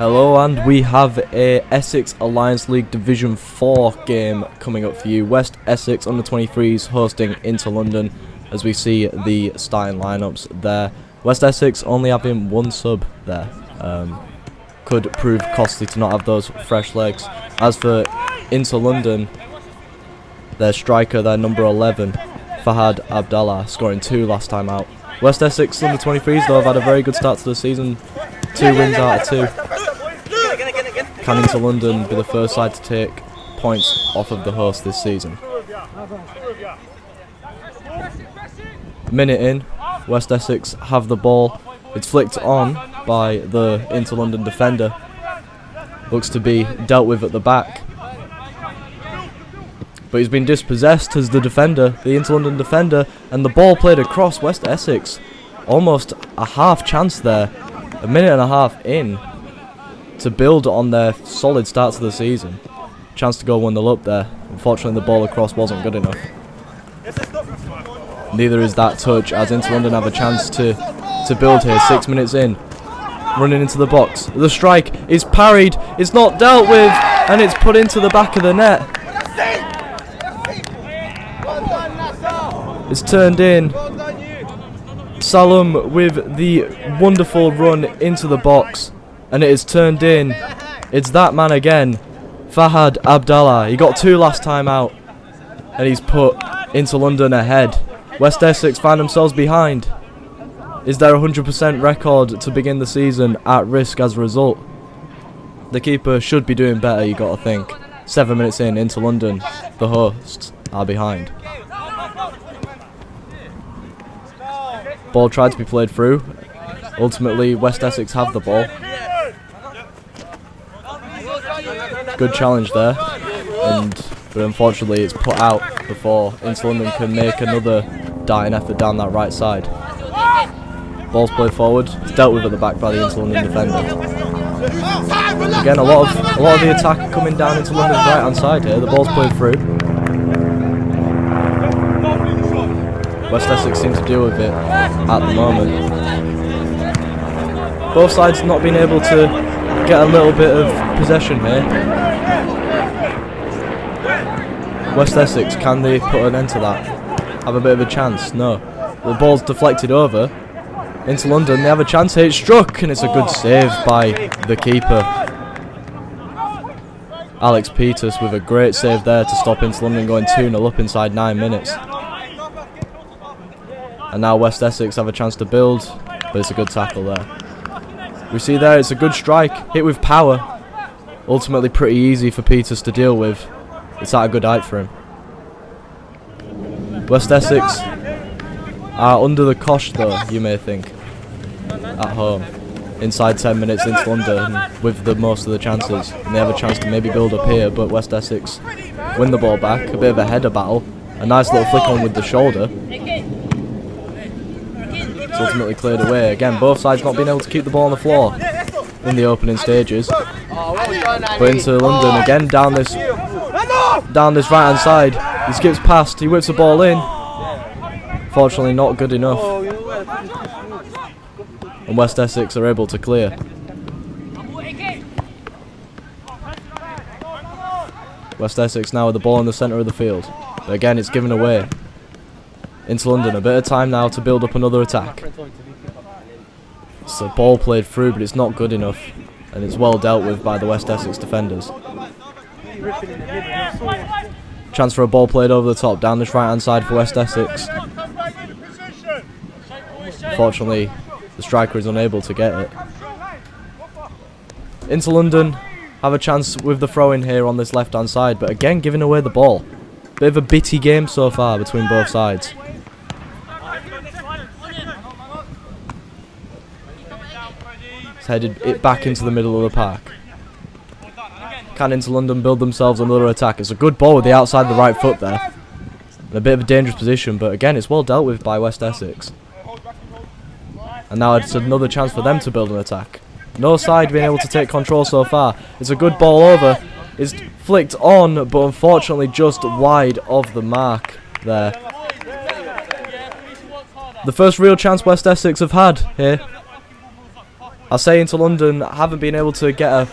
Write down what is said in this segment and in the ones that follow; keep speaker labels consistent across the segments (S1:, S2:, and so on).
S1: Hello, and we have a Essex Alliance League Division 4 game coming up for you. West Essex under-23s hosting into London, as we see the starting lineups there. West Essex only having one sub there. Could prove costly to not have those fresh legs. As for into London, their striker, their number 11, Fahad Abdallah, scoring 2 last time out. West Essex under-23s though have had a very good start to the season. 2 wins out of 2. Can into London be the first side to take points off of the host this season? Minute in, West Essex have the ball. It's flicked on by the into London defender. Looks to be dealt with at the back. But he's been dispossessed as the defender, the into London defender, and the ball played across West Essex. Almost a half chance there. A minute and a half in to build on their solid start to the season. Chance to go 1-0 up there. Unfortunately, the ball across wasn't good enough. Neither is that touch, as into London have a chance to build here. 6 minutes in. Running into the box. The strike is parried. It's not dealt with, and it's put into the back of the net. It's turned in. Salum with the wonderful run into the box, and it is turned in. It's that man again, Fahad Abdallah. He got 2 last time out, and he's put into London ahead. West Essex find themselves behind. Is their 100% record to begin the season at risk as a result? The keeper should be doing better, you got to think. 7 minutes in, into London, the hosts are behind. Ball tried to be played through. Ultimately, West Essex have the ball. Good challenge there, but unfortunately it's put out before into London can make another darting effort down that right side. Ball's played forward. It's dealt with at the back by the into London defender. Again, a lot of the attack coming down into London's right hand side here. The ball's played through. West Essex seems to deal with it at the moment. Both sides not being able to get a little bit of possession here. West Essex, can they put an end to that? Have a bit of a chance? No. The ball's deflected over. Into London, they have a chance here. It's struck, and it's a good save by the keeper. Alex Peters with a great save there to stop into London going 2-0 up inside 9 minutes. And now West Essex have a chance to build, but it's a good tackle there. We see there, it's a good strike, hit with power. Ultimately pretty easy for Peters to deal with. It's at a good height for him. West Essex are under the cosh though, you may think, at home. Inside 10 minutes into London with the most of the chances. And they have a chance to maybe build up here, but West Essex win the ball back. A bit of a header battle. A nice little flick on with the shoulder. It's ultimately cleared away. Again, both sides not being able to keep the ball on the floor in the opening stages. But into London again, down this right hand side. He skips past, he whips the ball in. Fortunately not good enough. And West Essex are able to clear. West Essex now with the ball in the centre of the field. But again, it's given away. Into London, a bit of time now to build up another attack. It's a ball played through, but it's not good enough. And it's well dealt with by the West Essex defenders. Chance for a ball played over the top, down this right hand side for West Essex. Unfortunately, the striker is unable to get it. Into London have a chance with the throw in here on this left hand side, but again giving away the ball. Bit of a bitty game so far between both sides. It's headed it back into the middle of the park. Can into London build themselves another attack? It's a good ball with the outside of the right foot there. In a bit of a dangerous position, but again it's well dealt with by West Essex. And now it's another chance for them to build an attack. No side being able to take control so far. It's a good ball over. It's flicked on, but unfortunately just wide of the mark there. The first real chance West Essex have had here. I say Into London haven't been able to get a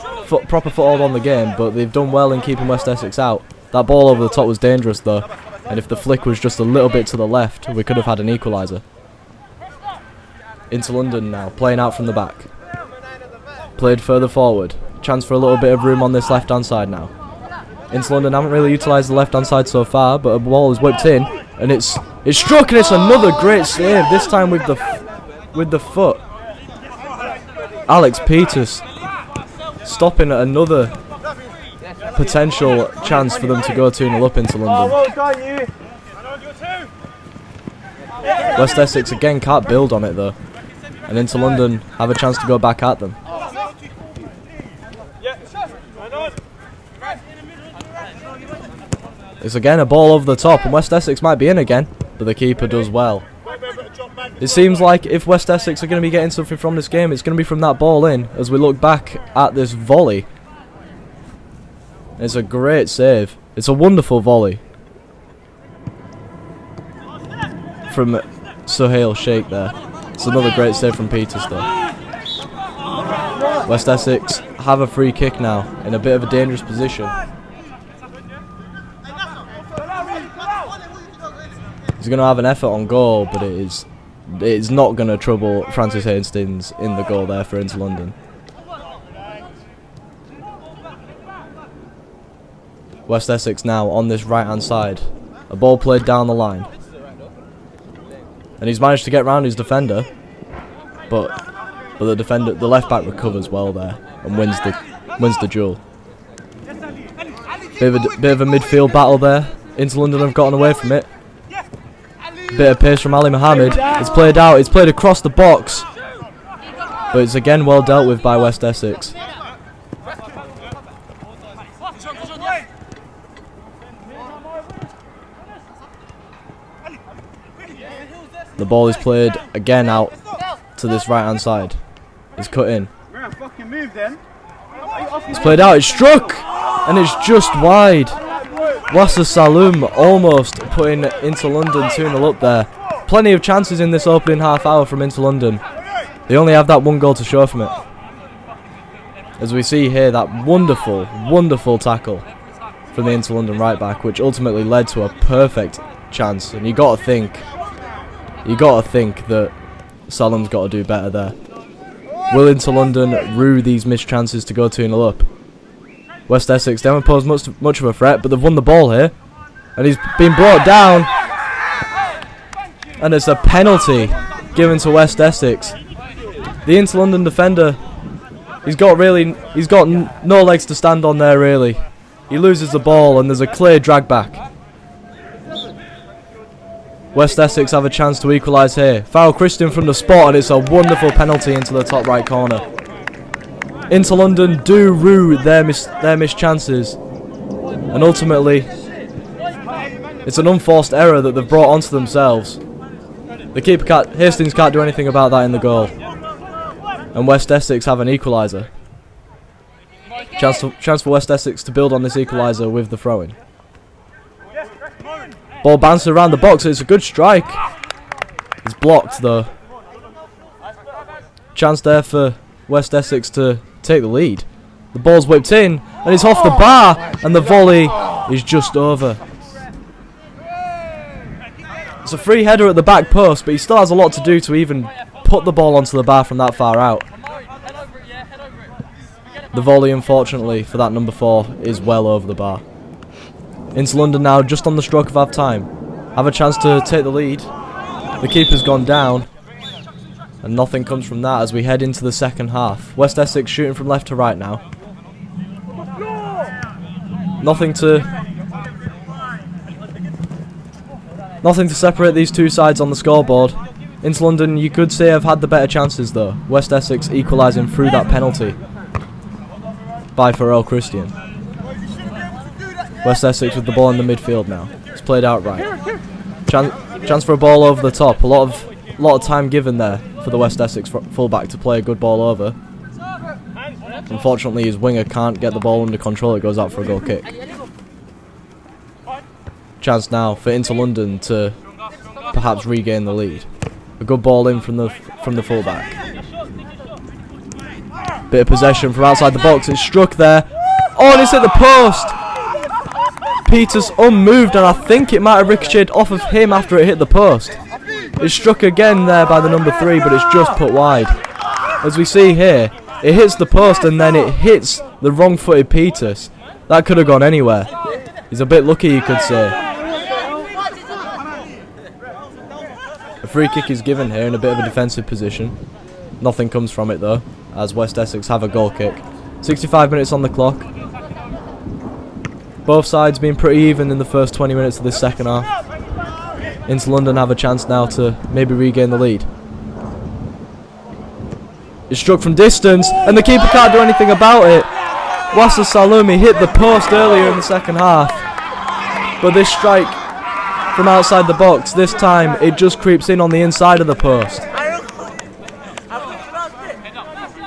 S1: proper foothold on the game, but they've done well in keeping West Essex out. That ball over the top was dangerous though, and if the flick was just a little bit to the left, we could have had an equaliser. Into London now, playing out from the back. Played further forward. Chance for a little bit of room on this left-hand side now. Into London haven't really utilised the left-hand side so far, but a ball is whipped in, and it's struck, and it's another great save. This time with the foot. Alex Peters stopping at another potential chance for them to go 2-0 up into London. West Essex again can't build on it though, and Into London have a chance to go back at them. It's again a ball over the top, and West Essex might be in again, but the keeper does well. It seems like if West Essex are going to be getting something from this game, it's going to be from that ball in, as we look back at this volley. It's a great save. It's a wonderful volley from Sohail Sheikh there. It's another great save from Peters though. West Essex have a free kick now, in a bit of a dangerous position. He's going to have an effort on goal, but it's not going to trouble Francis Hastings in the goal there for Into London. West Essex now on this right hand side. A ball played down the line. And he's managed to get round his defender, but the left back recovers well there and wins the duel. Bit of a midfield battle there. Into London have gotten away from it. Bit of pace from Ali Mohammed. It's played out. It's played across the box, but it's again well dealt with by West Essex. The ball is played again out to this right hand side. It's cut in. It's played out. It's struck, and it's just wide. Wasser Saloum almost putting Into London 2-0 up there. Plenty of chances in this opening half hour from Into London. They only have that one goal to show from it. As we see here, that wonderful, wonderful tackle from the Into London right back, which ultimately led to a perfect chance. And you got to think that Saloum's got to do better there. Will Into London rue these missed chances to go 2-0 up? West Essex, they haven't posed much of a threat, but they've won the ball here. And he's been brought down. And it's a penalty given to West Essex. The Into London defender, he's got no legs to stand on there really. He loses the ball and there's a clear drag back. West Essex have a chance to equalise here. Farrell Christian from the spot, and it's a wonderful penalty into the top right corner. Into London do rue their missed chances, and ultimately it's an unforced error that they've brought onto themselves. The keeper Hastings can't do anything about that in the goal, and West Essex have an equaliser. Chance for West Essex to build on this equaliser with the throw-in. Ball bounces around the box. It's a good strike. It's blocked though. Chance there for West Essex to take the lead. The ball's whipped in and it's off the bar, and the volley is just over. It's a free header at the back post, but he still has a lot to do to even put the ball onto the bar from that far out. The volley, unfortunately, for that number 4 is well over the bar. Into London now, just on the stroke of half time, have a chance to take the lead. The keeper's gone down, and nothing comes from that as we head into the second half. West Essex shooting from left to right now. Nothing to separate these two sides on the scoreboard. Into London, you could say, have had the better chances though. West Essex equalising through that penalty by Farrell Christian. West Essex with the ball in the midfield now. It's played out right. Chance for a ball over the top. A lot of time given there for the West Essex fullback to play a good ball over. Unfortunately, his winger can't get the ball under control. It goes out for a goal kick. Chance now for Into London to perhaps regain the lead. A good ball in from the fullback. Bit of possession from outside the box. It's struck there. Oh, and it's hit the post. Peters unmoved, and I think it might have ricocheted off of him after it hit the post. It's struck again there by the number 3, but it's just put wide. As we see here, it hits the post and then it hits the wrong-footed Peters. That could have gone anywhere. He's a bit lucky, you could say. A free kick is given here in a bit of a defensive position. Nothing comes from it though, as West Essex have a goal kick. 65 minutes on the clock. Both sides being pretty even in the first 20 minutes of this second half. Inter London have a chance now to maybe regain the lead. It's struck from distance, and the keeper can't do anything about it. Wassa Salumi hit the post earlier in the second half, but this strike from outside the box, this time it just creeps in on the inside of the post.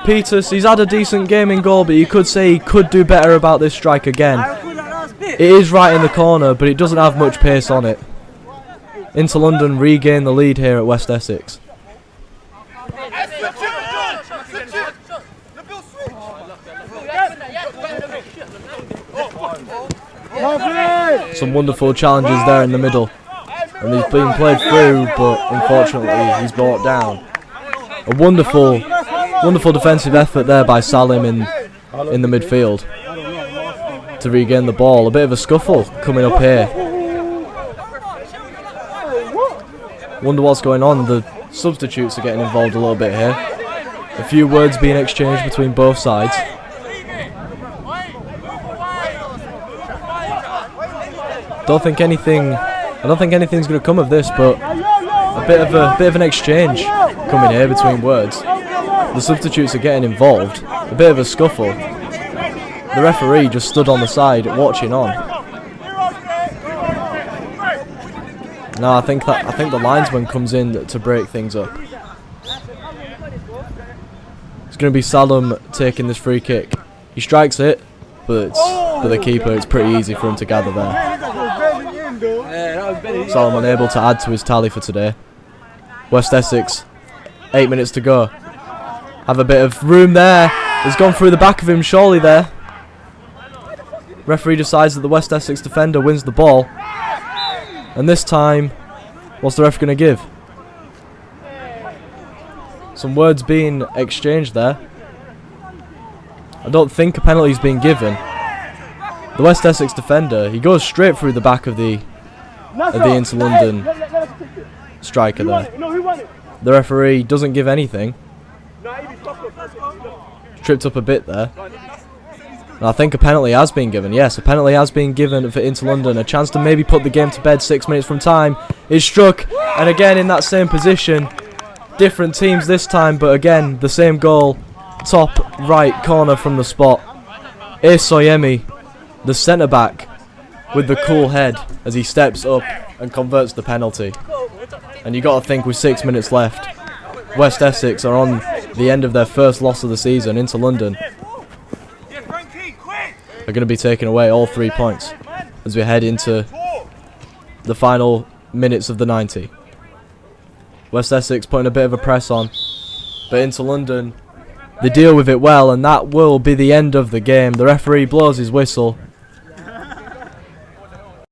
S1: Peters, he's had a decent game in goal, but you could say he could do better about this strike again. It is right in the corner, but it doesn't have much pace on it. Inter London regain the lead here at West Essex. Some wonderful challenges there in the middle, and he's been played through, but unfortunately he's brought down. A wonderful defensive effort there by Salim in the midfield to regain the ball. A bit of a scuffle coming up here. Wonder what's going on. The substitutes are getting involved a little bit here. A few words being exchanged between both sides. I don't think anything's going to come of this, but a bit of an exchange coming here between words. The substitutes are getting involved. A bit of a scuffle. The referee just stood on the side watching on. No, I think the linesman comes in to break things up. It's going to be Salim taking this free kick. He strikes it, but for the keeper, it's pretty easy for him to gather there. Salim unable to add to his tally for today. West Essex, 8 minutes to go. Have a bit of room there. He's gone through the back of him surely there. Referee decides that the West Essex defender wins the ball. And this time, what's the ref going to give? Some words being exchanged there. I don't think a penalty's been given. The West Essex defender, he goes straight through the back of the Inter London striker there. The referee doesn't give anything. Tripped up a bit there. And I think a penalty has been given. Yes, a penalty has been given for Inter London. A chance to maybe put the game to bed 6 minutes from time. Is struck, and again in that same position. Different teams this time, but again the same goal. Top right corner from the spot. Soyemi, the centre back, with the cool head as he steps up and converts the penalty. And you got to think with 6 minutes left, West Essex are on the end of their first loss of the season. Inter London are going to be taking away all 3 points as we head into the final minutes of the 90. West Essex putting a bit of a press on, but Inter London, they deal with it well, and that will be the end of the game. The referee blows his whistle.